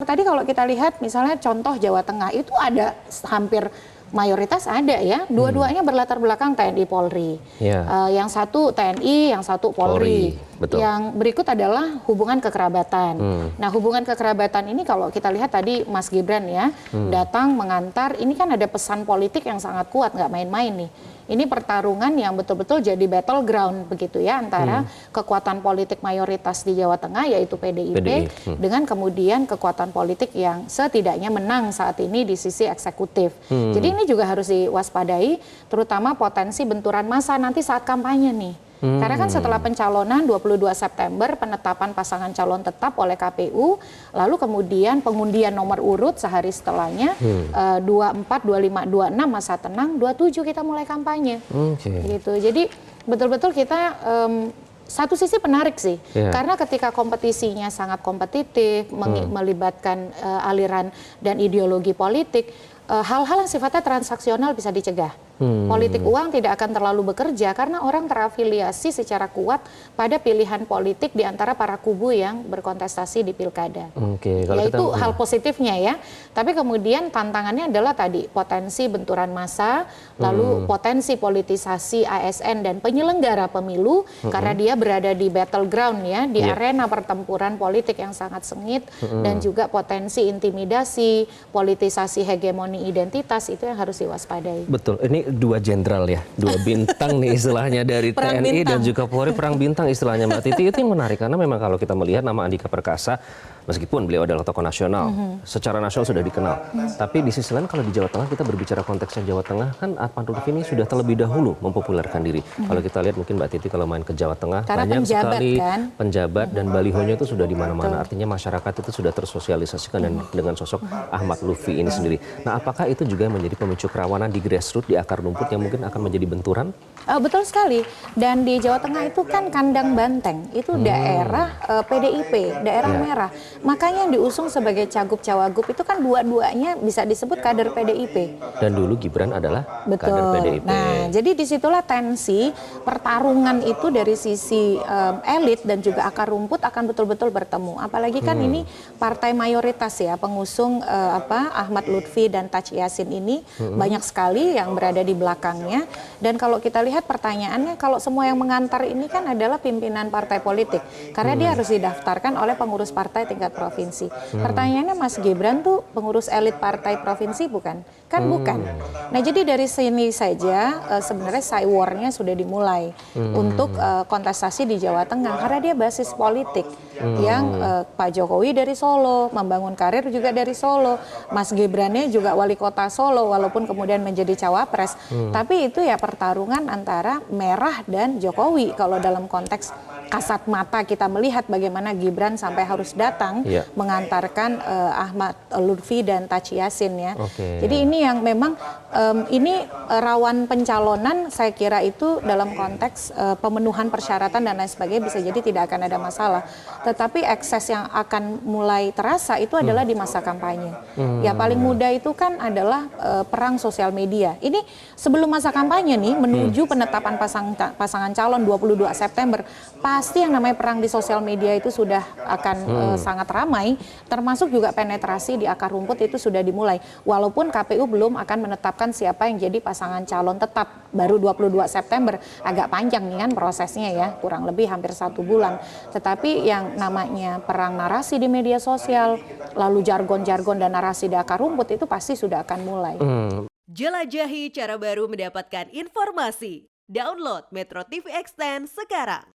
tadi kalau kita lihat misalnya contoh Jawa Tengah itu ada hampir mayoritas ada ya, dua-duanya berlatar belakang TNI Polri. Yang satu TNI, yang satu Polri. Betul. Yang berikut adalah hubungan kekerabatan. Nah, hubungan kekerabatan ini kalau kita lihat tadi Mas Gibran ya, datang mengantar, ini kan ada pesan politik yang sangat kuat, nggak main-main nih. Ini pertarungan yang betul-betul jadi battleground begitu ya, antara kekuatan politik mayoritas di Jawa Tengah yaitu PDIP. Dengan kemudian kekuatan politik yang setidaknya menang saat ini di sisi eksekutif. Jadi ini juga harus diwaspadai, terutama potensi benturan massa nanti saat kampanye nih. Karena kan setelah pencalonan 22 September penetapan pasangan calon tetap oleh KPU, lalu kemudian pengundian nomor urut sehari setelahnya 24, 25, 26 masa tenang, 27 kita mulai kampanye. Gitu. Jadi betul-betul kita satu sisi menarik sih, karena ketika kompetisinya sangat kompetitif, melibatkan aliran dan ideologi politik, hal-hal yang sifatnya transaksional bisa dicegah. Politik uang tidak akan terlalu bekerja karena orang terafiliasi secara kuat pada pilihan politik di antara para kubu yang berkontestasi di pilkada. Ya itu hal positifnya ya. Tapi kemudian tantangannya adalah tadi potensi benturan massa, lalu potensi politisasi ASN dan penyelenggara pemilu karena dia berada di battleground ya, di arena pertempuran politik yang sangat sengit dan juga potensi intimidasi, politisasi hegemoni identitas itu yang harus diwaspadai. Betul, ini dua jenderal ya, dua bintang nih istilahnya dari TNI dan juga Polri, perang bintang istilahnya Mbak Titi. Itu yang menarik karena memang kalau kita melihat nama Andika Perkasa, meskipun beliau adalah tokoh nasional, secara nasional sudah dikenal. Tapi di sisi lain kalau di Jawa Tengah kita berbicara konteksnya Jawa Tengah, kan Adnan Lutfi ini sudah terlebih dahulu mempopulerkan diri. Kalau kita lihat mungkin Mbak Titi kalau main ke Jawa Tengah, karena banyak sekali penjabat dan balihonya itu sudah di mana-mana. Artinya masyarakat itu sudah tersosialisasikan dengan sosok Ahmad Lutfi ini sendiri. Nah, apakah itu juga menjadi pemicu kerawanan di grassroots, di akar rumput yang mungkin akan menjadi benturan? Betul sekali. Dan di Jawa Tengah itu kan kandang banteng, itu daerah PDIP, daerah merah. Makanya yang diusung sebagai cagup-cawagup itu kan dua-duanya bisa disebut kader PDIP. Dan dulu Gibran adalah kader PDIP. Nah, jadi disitulah tensi pertarungan itu dari sisi elit dan juga akar rumput akan betul-betul bertemu. Apalagi kan ini partai mayoritas ya, pengusung Ahmad Lutfi dan Taj Yassin ini banyak sekali yang berada di belakangnya. Dan kalau kita lihat pertanyaannya, kalau semua yang mengantar ini kan adalah pimpinan partai politik, karena dia harus didaftarkan oleh pengurus partai tingkat provinsi. Pertanyaannya, Mas Gibran tuh pengurus elit partai provinsi bukan? Kan bukan. Nah, jadi dari sini saja sebenarnya war-nya sudah dimulai untuk kontestasi di Jawa Tengah, karena dia basis politik yang Pak Jokowi dari Solo, membangun karir juga dari Solo, Mas Gibrannya juga wali kota Solo walaupun kemudian menjadi cawapres, tapi itu ya pertarungan antara merah dan Jokowi kalau dalam konteks kasat mata kita melihat bagaimana Gibran sampai harus datang mengantarkan Ahmad Lutfi dan Taj Yassin ya. Jadi ini yang memang ini rawan pencalonan, saya kira itu dalam konteks pemenuhan persyaratan dan lain sebagainya bisa jadi tidak akan ada masalah. Tetapi ekses yang akan mulai terasa itu adalah di masa kampanye. Ya paling mudah itu kan adalah perang sosial media. Ini sebelum masa kampanye nih menuju penetapan pasangan calon 22 September, pasti yang namanya perang di sosial media itu sudah akan sangat ramai, termasuk juga penetrasi di akar rumput itu sudah dimulai. Walaupun KPU belum akan menetapkan siapa yang jadi pasangan calon tetap, baru 22 September, agak panjang nih kan prosesnya ya, kurang lebih hampir 1 bulan. Tetapi yang namanya perang narasi di media sosial, lalu jargon-jargon dan narasi di akar rumput itu pasti sudah akan mulai. Jelajahi cara baru mendapatkan informasi. Download Metro TV Extend sekarang.